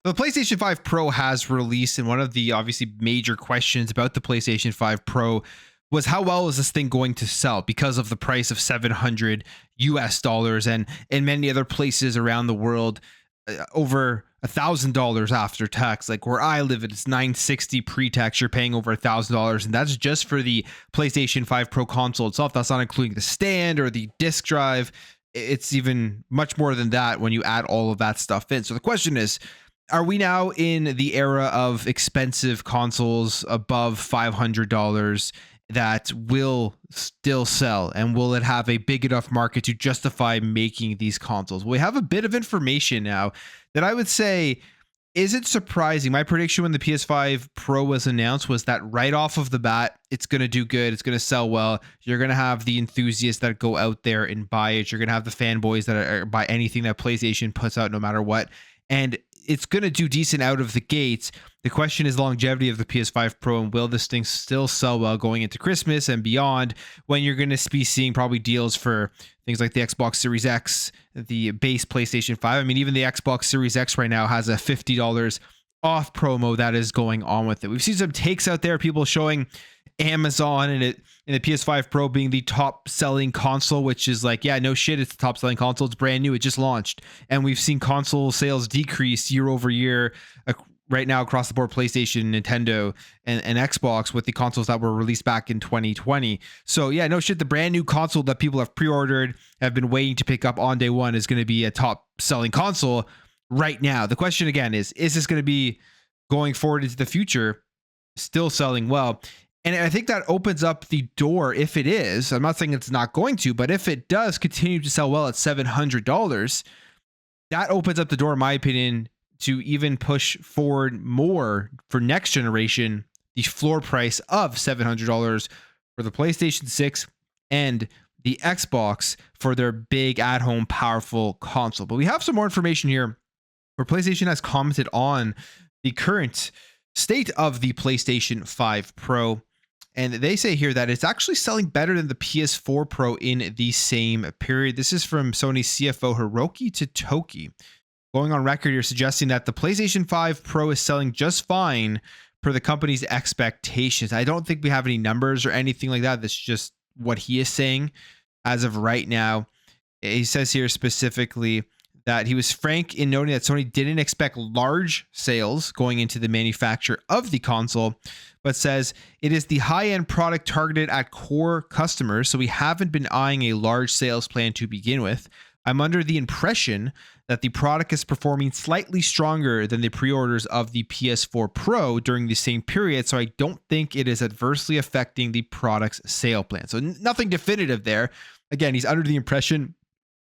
The PlayStation 5 Pro has released, and one of the obviously major questions about the PlayStation 5 Pro was how well is this thing going to sell because of the price of $700 and in many other places around the world over $1,000 after tax. Like where I live, it's $960 pre-tax. You're paying over $1,000, and that's just for the PlayStation 5 Pro console itself. That's not including the stand or the disc drive. It's even much more than that when you add all of that stuff in. So the question is, are we now in the era of expensive consoles above $500 that will still sell, and will it have a big enough market to justify making these consoles? We have a bit of information now that I would say isn't surprising. My prediction when the PS5 Pro was announced was that right off of the bat, it's going to do good. It's going to sell well. You're going to have the enthusiasts that go out there and buy it. You're going to have the fanboys that are buy anything that PlayStation puts out no matter what. And it's going to do decent out of the gates. The question is the longevity of the PS5 Pro, and will this thing still sell well going into Christmas and beyond, when you're going to be seeing probably deals for things like the Xbox Series X, the base PlayStation 5. I mean, even the Xbox Series X right now has a $50 off promo that is going on with it. We've seen some takes out there, people showing Amazon and the PS5 Pro being the top selling console, which is like, yeah, no shit, it's the top selling console. It's brand new. It just launched. And we've seen console sales decrease year over year right now across the board, PlayStation, Nintendo, and Xbox, with the consoles that were released back in 2020. So yeah, no shit, the brand new console that people have pre-ordered, have been waiting to pick up on day one, is going to be a top selling console right now. The question again is this going to be going forward into the future still selling well? And I think that opens up the door, if it is. I'm not saying it's not going to, but if it does continue to sell well at $700, that opens up the door, in my opinion, to even push forward more for next generation, the floor price of $700 for the PlayStation 6 and the Xbox for their big at-home powerful console. But we have some more information here where PlayStation has commented on the current state of the PlayStation 5 Pro. And they say here that it's actually selling better than the PS4 Pro in the same period. This is from Sony CFO Hiroki Totoki, going on record here suggesting that the PlayStation 5 Pro is selling just fine per the company's expectations. I don't think we have any numbers or anything like that. That's just what he is saying as of right now. He says here specifically that he was frank in noting that Sony didn't expect large sales going into the manufacture of the console, but says it is the high-end product targeted at core customers, so we haven't been eyeing a large sales plan to begin with. I'm under the impression that the product is performing slightly stronger than the pre-orders of the PS4 Pro during the same period, so I don't think it is adversely affecting the product's sale plan. So nothing definitive there. Again, he's under the impression.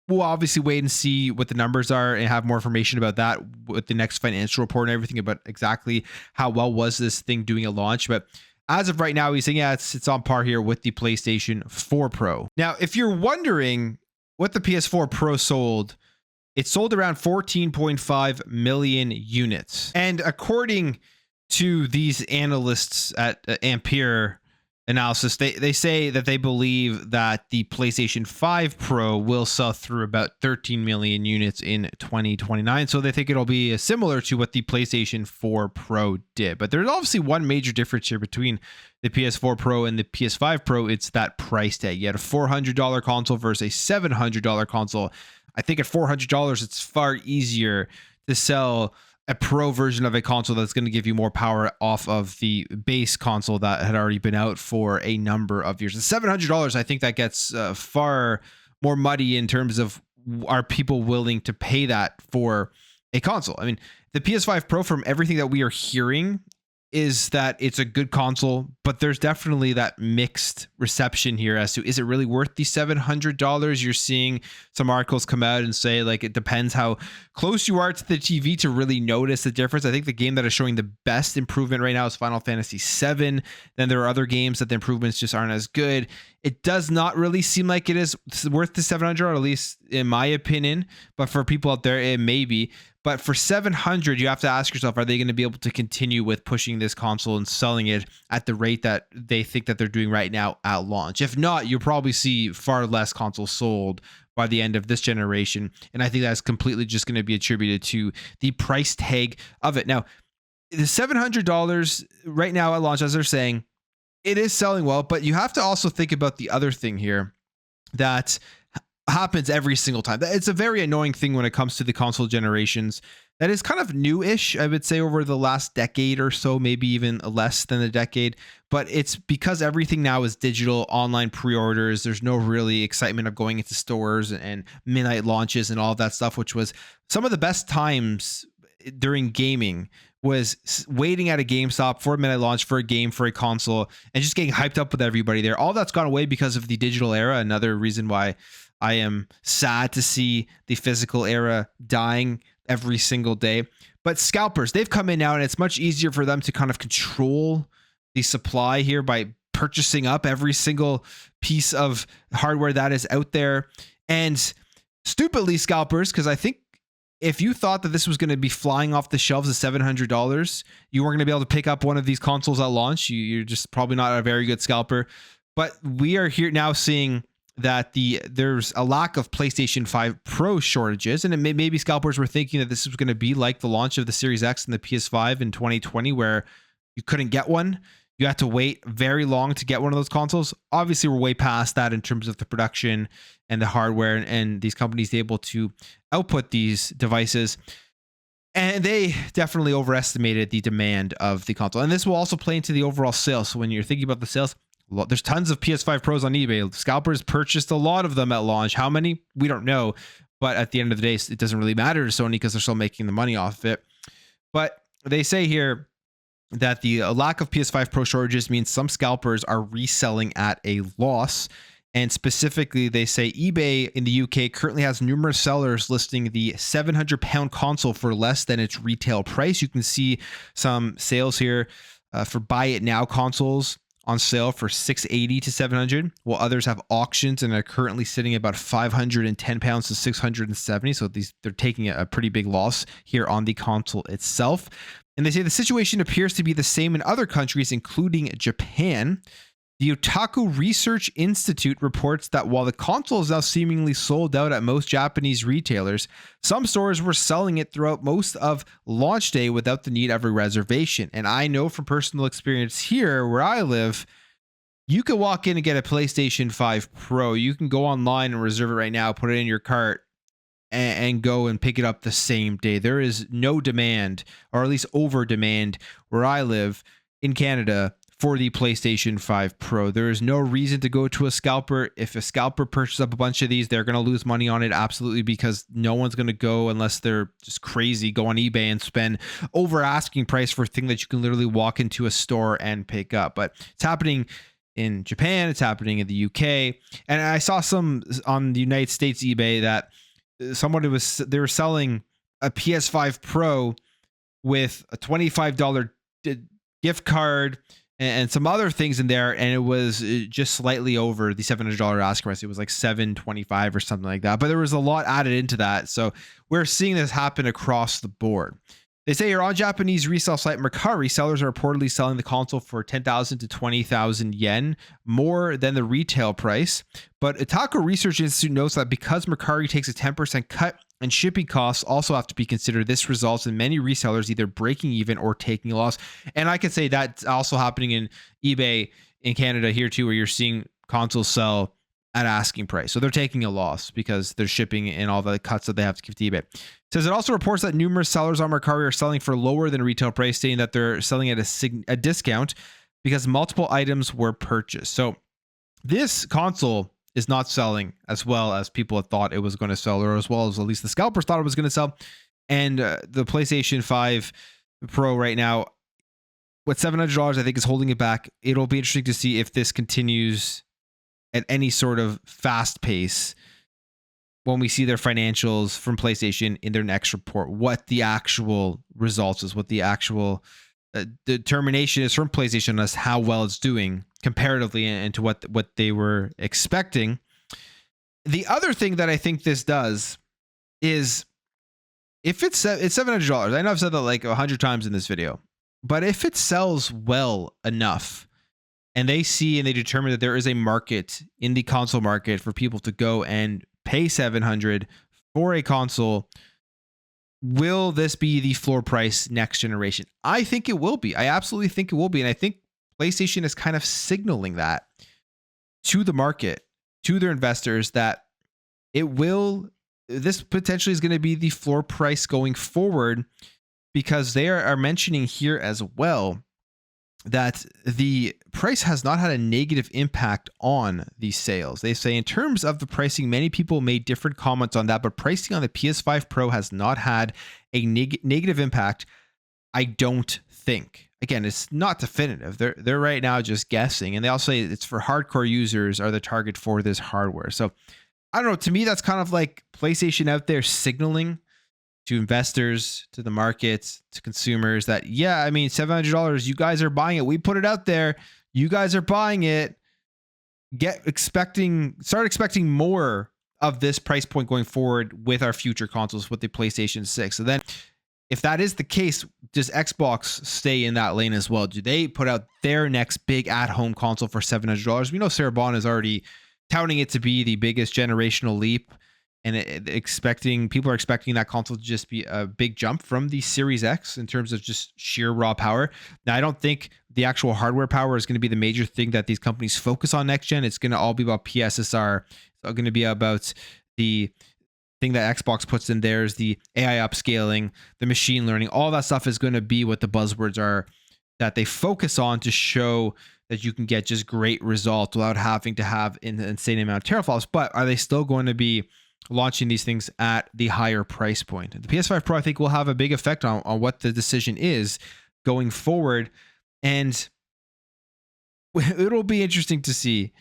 We'll obviously wait and see what the numbers are and have more information about that with the next financial report and everything about exactly how well was this thing doing at launch. But as of right now, he's saying, yeah, it's on par here with the PlayStation 4 Pro. Now, if you're wondering what the PS4 Pro sold, it sold around 14.5 million units. And according to these analysts at Ampere Analysis, they say that they believe that the PlayStation 5 Pro will sell through about 13 million units in 2029. So they think it'll be similar to what the PlayStation 4 Pro did. But there's obviously one major difference here between the PS4 Pro and the PS5 Pro. It's that price tag. You had a $400 console versus a $700 console. I think at $400, it's far easier to sell a pro version of a console that's going to give you more power off of the base console that had already been out for a number of years. The $700, I think that gets far more muddy in terms of, are people willing to pay that for a console? I mean, the PS5 Pro, from everything that we are hearing, is that it's a good console, but there's definitely that mixed reception here as to, is it really worth the $700? You're seeing some articles come out and say, like, it depends how close you are to the TV to really notice the difference. I think the game that is showing the best improvement right now is Final Fantasy VII. Then there are other games that the improvements just aren't as good. It does not really seem like it is worth the $700, or at least in my opinion, but for people out there, it may be. But for $700, you have to ask yourself, are they going to be able to continue with pushing this console and selling it at the rate that they think that they're doing right now at launch? If not, you'll probably see far less consoles sold by the end of this generation. And I think that's completely just going to be attributed to the price tag of it. Now, the $700 right now at launch, as they're saying, it is selling well, but you have to also think about the other thing here that happens every single time. It's a very annoying thing when it comes to the console generations. That is kind of new-ish, I would say, over the last decade or so, maybe even less than a decade. But it's because everything now is digital, online pre-orders. There's no really excitement of going into stores and midnight launches and all of that stuff, which was some of the best times during gaming, was waiting at a GameStop for a midnight launch for a game, for a console, and just getting hyped up with everybody there. All that's gone away because of the digital era. Another reason why I am sad to see the physical era dying every single day. But Scalpers, they've come in now, and it's much easier for them to kind of control the supply here by purchasing up every single piece of hardware that is out there. And stupidly, Scalpers, because I think if you thought that this was going to be flying off the shelves at $700, you weren't going to be able to pick up one of these consoles at launch. You're just probably not a very good scalper. But we are here now seeing that there's a lack of PlayStation 5 Pro shortages, and maybe scalpers were thinking that this was going to be like the launch of the Series X and the PS5 in 2020, where you couldn't get one. You had to wait very long to get one of those consoles. Obviously, we're way past that in terms of the production and the hardware, and these companies able to output these devices. And they definitely overestimated the demand of the console. And this will also play into the overall sales. So when you're thinking about the sales, there's tons of PS5 Pros on eBay. Scalpers purchased a lot of them at launch. How many? We don't know. But at the end of the day, it doesn't really matter to Sony because they're still making the money off of it. But they say here that the lack of PS5 Pro shortages means some scalpers are reselling at a loss. And specifically, they say eBay in the UK currently has numerous sellers listing the £700 console for less than its retail price. You can see some sales here for buy it now consoles on sale for $680 to $700, while others have auctions and are currently sitting at about £510 to $670. So they're taking a pretty big loss here on the console itself. And they say the situation appears to be the same in other countries, including Japan. The Otaku Research Institute reports that while the console is now seemingly sold out at most Japanese retailers, some stores were selling it throughout most of launch day without the need of a reservation. And I know from personal experience here where I live, you can walk in and get a PlayStation 5 Pro. You can go online and reserve it right now, put it in your cart, and go and pick it up the same day. There is no demand, or at least over demand, where I live in Canada for the PlayStation 5 Pro. There is no reason to go to a scalper. If a scalper purchases up a bunch of these, they're going to lose money on it, absolutely, because no one's going to go, unless they're just crazy, go on eBay and spend over asking price for a thing that you can literally walk into a store and pick up. But it's happening in Japan, it's happening in the UK, and I saw some on the United States eBay that they were selling a PS5 Pro with a $25 gift card and some other things in there, and it was just slightly over the $700 asking price. It was like $725 or something like that, but there was a lot added into that. So we're seeing this happen across the board. They say here on Japanese resale site Mercari, sellers are reportedly selling the console for 10,000 to 20,000 yen, more than the retail price. But Otaku Research Institute notes that because Mercari takes a 10% cut and shipping costs also have to be considered, this results in many resellers either breaking even or taking a loss. And I could say that's also happening in eBay in Canada here too, where you're seeing consoles sell at asking price. So they're taking a loss because they're shipping and all the cuts that they have to give to eBay. It says it also reports that numerous sellers on Mercari are selling for lower than retail price, stating that they're selling at a discount because multiple items were purchased. So this console is not selling as well as people had thought it was going to sell, or as well as at least the scalpers thought it was going to sell. And the PlayStation 5 Pro right now, with $700, I think is holding it back. It'll be interesting to see if this continues at any sort of fast pace when we see their financials from PlayStation in their next report, what the actual results is, what the actual determination is from PlayStation as how well it's doing comparatively and to what they were expecting. The other thing that I think this does is, if it's $700, I know I've said that like 100 times in this video, but if it sells well enough and they see and they determine that there is a market in the console market for people to go and pay 700 for a console. Will this be the floor price next generation? I think it will be. I absolutely think it will be. And I think PlayStation is kind of signaling that to the market, to their investors, that this potentially is going to be the floor price going forward, because they are mentioning here as well that the price has not had a negative impact on these sales. They say in terms of the pricing, many people made different comments on that, but pricing on the PS5 Pro has not had a negative impact. I don't think. Again, it's not definitive. They're right now just guessing, and they also say it's for hardcore users are the target for this hardware. So I don't know. To me, that's kind of like PlayStation out there signaling to investors, to the markets, to consumers that, yeah, I mean, $700, you guys are buying it. We put it out there. You guys are buying it. Start expecting more of this price point going forward with our future consoles with the PlayStation 6. So then if that is the case, does Xbox stay in that lane as well? Do they put out their next big at-home console for $700? We know Sarah Bond is already touting it to be the biggest generational leap, and people are expecting that console to just be a big jump from the Series X in terms of just sheer raw power. Now, I don't think the actual hardware power is going to be the major thing that these companies focus on next gen. It's going to all be about PSSR. It's going to be about the thing that Xbox puts in there is the AI upscaling, the machine learning. All that stuff is going to be what the buzzwords are that they focus on to show that you can get just great results without having to have an insane amount of teraflops. But are they still going to be launching these things at the higher price point? The PS5 Pro, I think, will have a big effect on what the decision is going forward. And it'll be interesting to see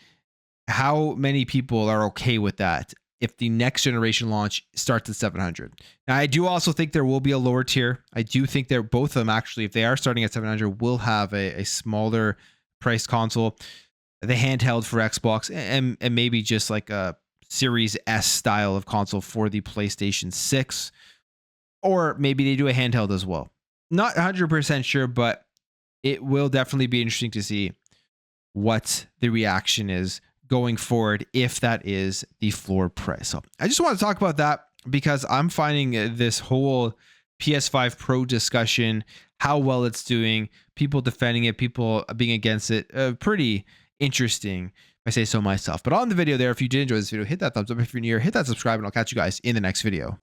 how many people are okay with that if the next generation launch starts at 700. Now, I do also think there will be a lower tier. I do think they're both of them, actually, if they are starting at 700, will have a smaller priced console, the handheld for Xbox, and maybe just like a Series S style of console for the PlayStation 6, or maybe they do a handheld as well. Not 100% sure, but it will definitely be interesting to see what the reaction is going forward if that is the floor price. So I just want to talk about that because I'm finding this whole PS5 Pro discussion, how well it's doing, people defending it, people being against it, pretty interesting, if I say so myself. But on the video there, if you did enjoy this video, hit that thumbs up. If you're new, hit that subscribe, and I'll catch you guys in the next video.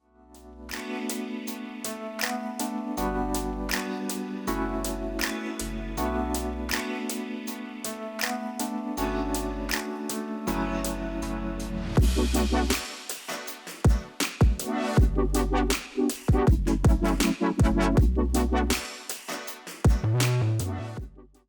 Bye.